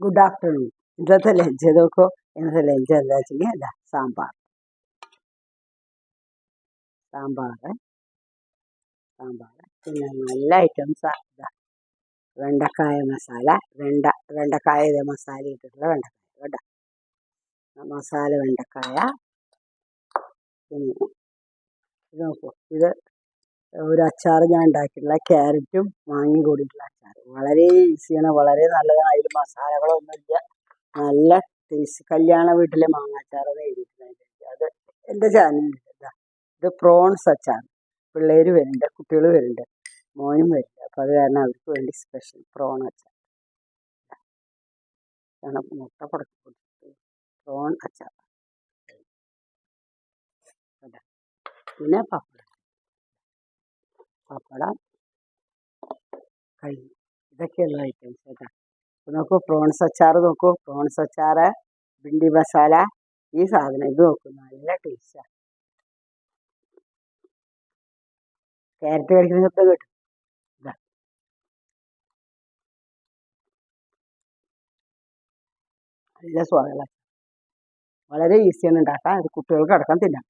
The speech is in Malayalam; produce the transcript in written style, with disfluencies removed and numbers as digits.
Good afternoon. ഇന്നത്തെ ലഞ്ച് നോക്കൂ. ഇന്നത്തെ ലഞ്ച് എന്താ വെച്ചെങ്കിൽ എന്താ സാമ്പാർ സാമ്പാർ സാമ്പാർ പിന്നെ നല്ല ഐറ്റംസാ. ഇതാ വെണ്ടക്കായ മസാല, വെണ്ടക്കായ ഇത് മസാല ഇട്ടിട്ടുള്ള വെണ്ടക്കായ കേട്ടോ. മസാല വെണ്ടക്കായ. പിന്നെ ഇത് നോക്കൂ, ഇത് ഒരു അച്ചാർ ഞാൻ ഉണ്ടാക്കിയിട്ടുള്ള ക്യാരറ്റും മാങ്ങയും കൂടിയിട്ടുള്ള അച്ചാർ. വളരെ ഈസിയാണ്, വളരെ നല്ലതാണ്. അതിൽ മസാലകളൊന്നുമില്ല. നല്ല ടേസ്റ്റ്. കല്യാണ വീട്ടിലെ മാങ്ങാച്ചാറെന്ന് എഴുതിയിട്ടുണ്ട്. അത് എൻ്റെ ചാനലിൽ ഇതാ. ഇത് പ്രോൺസ് അച്ചാർ. പിള്ളേർ വരുന്നുണ്ട്, കുട്ടികൾ വരുന്നുണ്ട്, മോനും വരുന്നുണ്ട്. അപ്പോൾ അത് കാരണം അവർക്ക് വേണ്ടി സ്പെഷ്യൽ പ്രോൺ അച്ചാർ. മുട്ട പുറത്ത് പ്രോൺ അച്ചാർ. പിന്നെ പപ്പടം കഴിഞ്ഞു. ഇതൊക്കെയുള്ള ഐറ്റംസ് കേട്ടോ. നോക്കൂ, പ്രോൺസ് അച്ചാർ നോക്കൂ. പ്രോൺസ് അച്ചാർ, ഭിണ്ടി മസാല, ഈ സാധനം ഇത് നോക്കൂ, നല്ല ടേസ്റ്റാണ്. ക്യാരറ്റ് കഴിക്കുന്ന ശബ്ദം കേട്ടു. ഇതാ നല്ല സ്വാദമുള്ള, വളരെ ഈസിയാണ് ഉണ്ടാക്കാൻ. അത് കുട്ടികൾക്ക് അടക്കം തിന്നാം.